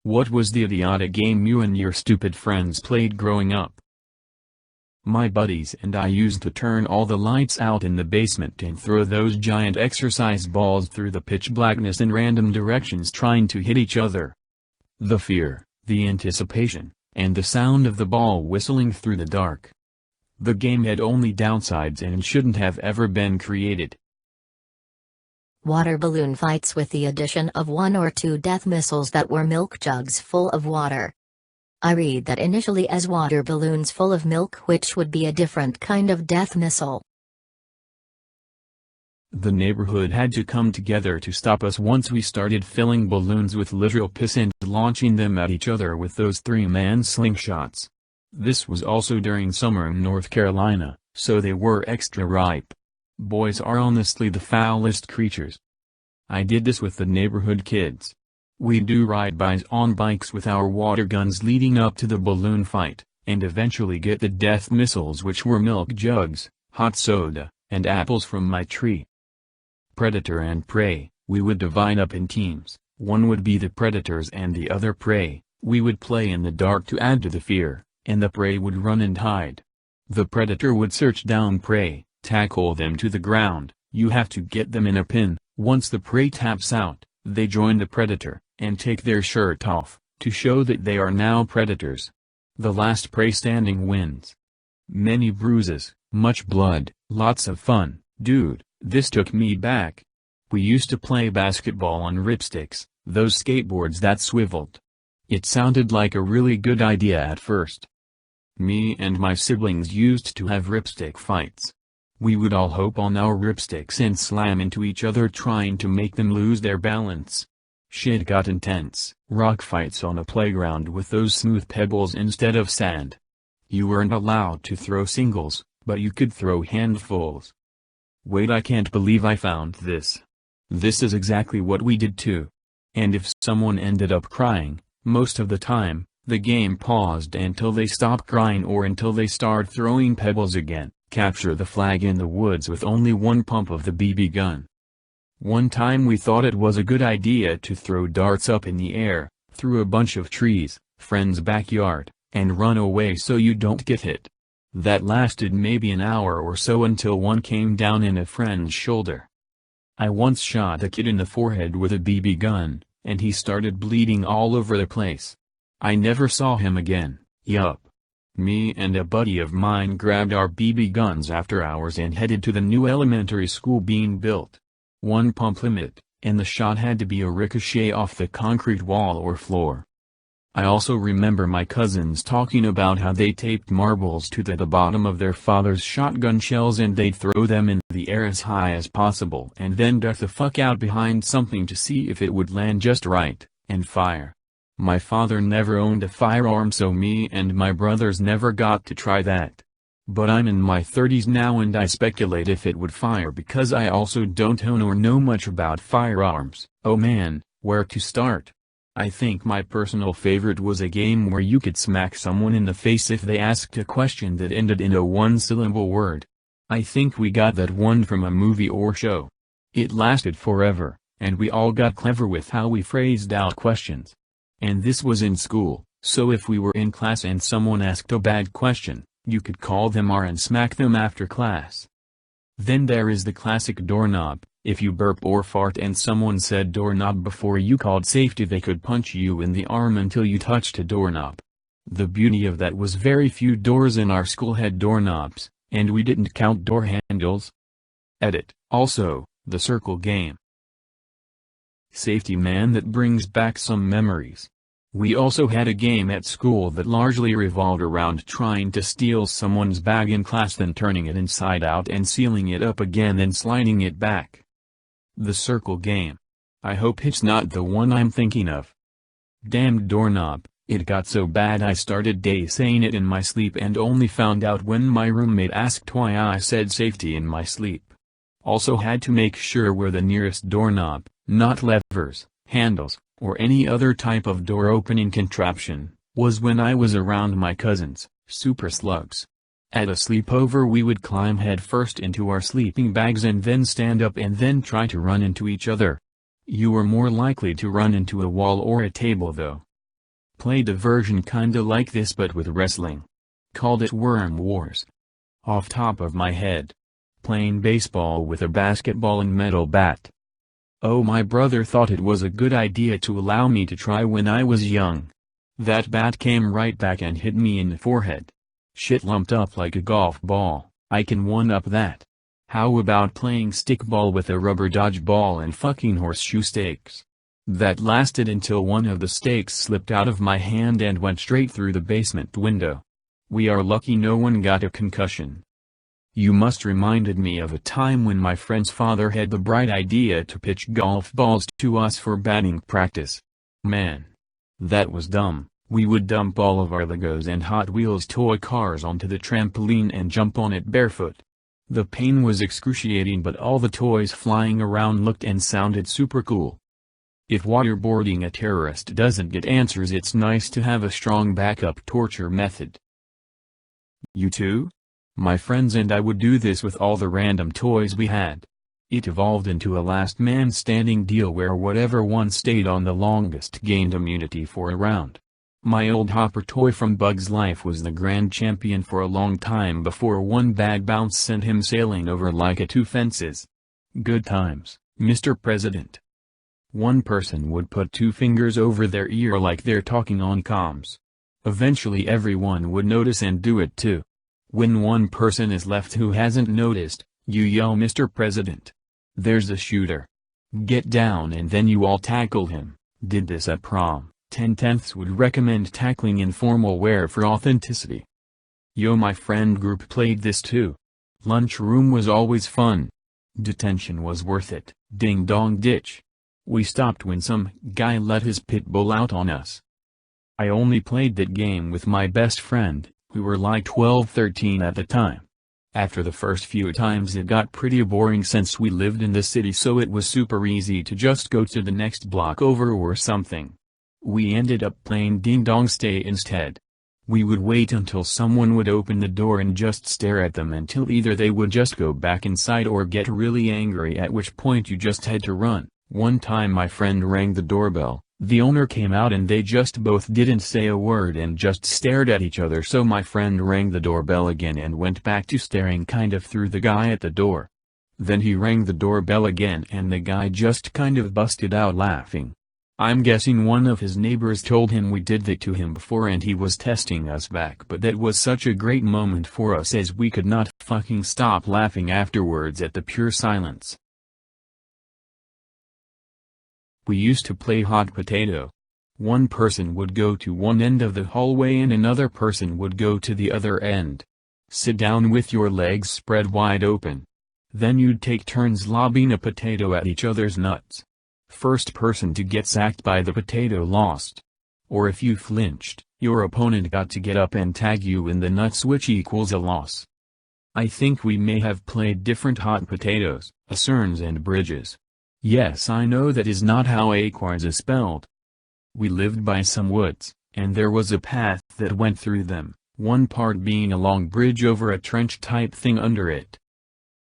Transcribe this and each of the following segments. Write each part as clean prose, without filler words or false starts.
What was the idiotic game you and your stupid friends played growing up? My buddies and I used to turn all the lights out in the basement and throw those giant exercise balls through the pitch blackness in random directions trying to hit each other. The fear, the anticipation, and the sound of the ball whistling through the dark. The game had only downsides and shouldn't have ever been created. Water balloon fights with the addition of 1 or 2 death missiles that were milk jugs full of water. I read that initially as water balloons full of milk, which would be a different kind of death missile. The neighborhood had to come together to stop us once we started filling balloons with literal piss and launching them at each other with those 3-man slingshots. This was also during summer in North Carolina, so they were extra ripe. Boys are honestly the foulest creatures. I did this with the neighborhood kids. We'd do ride-bys on bikes with our water guns leading up to the balloon fight, and eventually get the death missiles, which were milk jugs, hot soda, and apples from my tree. Predator and prey, we would divide up in teams. One would be the predators and the other prey. We would play in the dark to add to the fear, and the prey would run and hide. The predator would search down prey, tackle them to the ground. You have to get them in a pin. Once the prey taps out, they join the predator, and take their shirt off, to show that they are now predators. The last prey standing wins. Many bruises, much blood, lots of fun. Dude, this took me back. We used to play basketball on ripsticks, those skateboards that swiveled. It sounded like a really good idea at first. Me and my siblings used to have ripstick fights. We would all hop on our ripsticks and slam into each other trying to make them lose their balance. Shit got intense. Rock fights on a playground with those smooth pebbles instead of sand. You weren't allowed to throw singles, but you could throw handfuls. Wait, I can't believe I found this. This is exactly what we did too. And if someone ended up crying, most of the time, the game paused until they stopped crying or until they start throwing pebbles again. Capture the flag in the woods with only one pump of the BB gun. One time we thought it was a good idea to throw darts up in the air, through a bunch of trees, friend's backyard, and run away so you don't get hit. That lasted maybe an hour or so until one came down in a friend's shoulder. I once shot a kid in the forehead with a BB gun, and he started bleeding all over the place. I never saw him again. Yup. Me and a buddy of mine grabbed our BB guns after hours and headed to the new elementary school being built. One pump limit, and the shot had to be a ricochet off the concrete wall or floor. I also remember my cousins talking about how they taped marbles to the bottom of their father's shotgun shells and they'd throw them in the air as high as possible and then duck the fuck out behind something to see if it would land just right, and fire. My father never owned a firearm, so me and my brothers never got to try that. But I'm in my 30s now and I speculate if it would fire because I also don't own or know much about firearms. Oh man, where to start? I think my personal favorite was a game where you could smack someone in the face if they asked a question that ended in a one-syllable word. I think we got that one from a movie or show. It lasted forever, and we all got clever with how we phrased out questions. And this was in school, so if we were in class and someone asked a bad question, you could call them R and smack them after class. Then there is the classic doorknob. If you burp or fart and someone said doorknob before you called safety, they could punch you in the arm until you touched a doorknob. The beauty of that was very few doors in our school had doorknobs, and we didn't count door handles. Edit. Also, the circle game. Safety man, that brings back some memories. We also had a game at school that largely revolved around trying to steal someone's bag in class, then turning it inside out and sealing it up again, then sliding it back. The circle game. I hope it's not the one I'm thinking of. Damned doorknob, it got so bad I started saying it in my sleep and only found out when my roommate asked why I said safety in my sleep. Also had to make sure where the nearest doorknob, not levers, handles, or any other type of door opening contraption, was when I was around my cousins, super slugs. At a sleepover we would climb head first into our sleeping bags and then stand up and then try to run into each other. You were more likely to run into a wall or a table though. Played a version kinda like this but with wrestling. Called it Worm Wars. Off top of my head. Playing baseball with a basketball and metal bat. Oh, my brother thought it was a good idea to allow me to try when I was young. That bat came right back and hit me in the forehead. Shit lumped up like a golf ball. I can one-up that. How about playing stickball with a rubber dodgeball and fucking horseshoe stakes? That lasted until one of the stakes slipped out of my hand and went straight through the basement window. We are lucky no one got a concussion. You must reminded me of a time when my friend's father had the bright idea to pitch golf balls to us for batting practice. Man. That was dumb. We would dump all of our Legos and Hot Wheels toy cars onto the trampoline and jump on it barefoot. The pain was excruciating but all the toys flying around looked and sounded super cool. If waterboarding a terrorist doesn't get answers, it's nice to have a strong backup torture method. You too? My friends and I would do this with all the random toys we had. It evolved into a last man standing deal where whatever one stayed on the longest gained immunity for a round. My old Hopper toy from Bug's Life was the grand champion for a long time before one bad bounce sent him sailing over like a two fences. Good times, Mr. President. One person would put two fingers over their ear like they're talking on comms. Eventually everyone would notice and do it too. When one person is left who hasn't noticed, you yell, "Mr. President. There's a shooter. Get down," and then you all tackle him. Did this at prom. 10/10ths would recommend tackling in formal wear for authenticity. Yo, my friend group played this too. Lunchroom was always fun. Detention was worth it. Ding dong ditch. We stopped when some guy let his pit bull out on us. I only played that game with my best friend. We were like 12-13 at the time. After the first few times it got pretty boring since we lived in the city, so it was super easy to just go to the next block over or something. We ended up playing Ding Dong Stay instead. We would wait until someone would open the door and just stare at them until either they would just go back inside or get really angry, at which point you just had to run. One time my friend rang the doorbell, the owner came out and they just both didn't say a word and just stared at each other, so my friend rang the doorbell again and went back to staring kind of through the guy at the door. Then he rang the doorbell again and the guy just kind of busted out laughing. I'm guessing one of his neighbors told him we did that to him before and he was testing us back, but that was such a great moment for us as we could not fucking stop laughing afterwards at the pure silence. We used to play hot potato. One person would go to one end of the hallway and another person would go to the other end. Sit down with your legs spread wide open. Then you'd take turns lobbing a potato at each other's nuts. First person to get sacked by the potato lost. Or if you flinched, your opponent got to get up and tag you in the nuts, which equals a loss. I think we may have played different hot potatoes, acerns and bridges. Yes, I know that is not how acorns is spelled. We lived by some woods, and there was a path that went through them, one part being a long bridge over a trench type thing under it.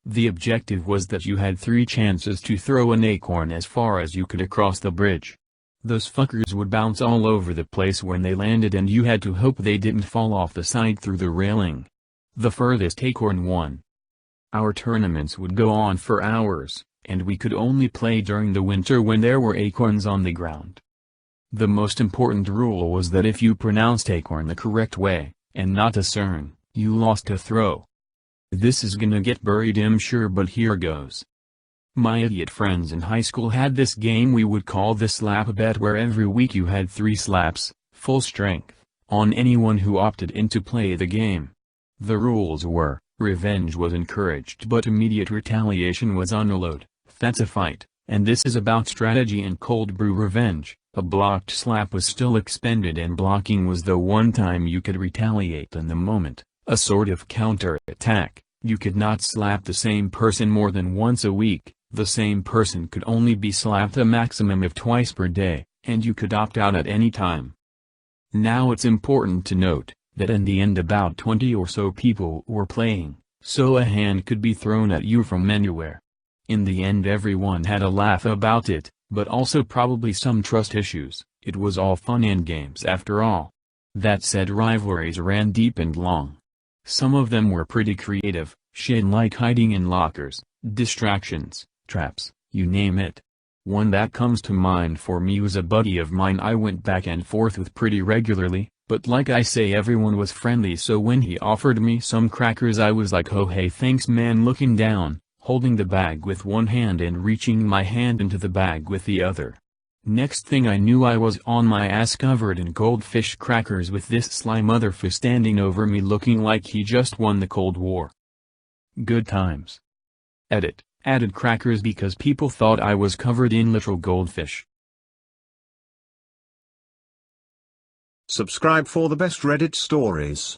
The objective was that you had 3 chances to throw an acorn as far as you could across the bridge. Those fuckers would bounce all over the place when they landed and you had to hope they didn't fall off the side through the railing. The furthest acorn won. Our tournaments would go on for hours, and we could only play during the winter when there were acorns on the ground. The most important rule was that if you pronounced acorn the correct way, and not acern, you lost a throw. This is gonna get buried, I'm sure, but here goes. My idiot friends in high school had this game we would call the slap bet, where every week you had 3 slaps, full strength, on anyone who opted in to play the game. The rules were, revenge was encouraged but immediate retaliation was unallowed. That's a fight, and this is about strategy and cold brew revenge. A blocked slap was still expended and blocking was the one time you could retaliate in the moment, a sort of counter-attack. You could not slap the same person more than once a week, the same person could only be slapped a maximum of twice per day, and you could opt out at any time. Now it's important to note, that in the end about 20 or so people were playing, so a hand could be thrown at you from anywhere. In the end everyone had a laugh about it, but also probably some trust issues. It was all fun and games after all. That said, rivalries ran deep and long. Some of them were pretty creative, shit like hiding in lockers, distractions, traps, you name it. One that comes to mind for me was a buddy of mine I went back and forth with pretty regularly, but like I say, everyone was friendly, so when he offered me some crackers I was like, oh hey thanks man, looking down, holding the bag with one hand and reaching my hand into the bag with the other. Next thing I knew I was on my ass covered in goldfish crackers with this sly motherfucker standing over me looking like he just won the Cold War. Good times. Edit. Added crackers because people thought I was covered in literal goldfish. Subscribe for the best Reddit stories.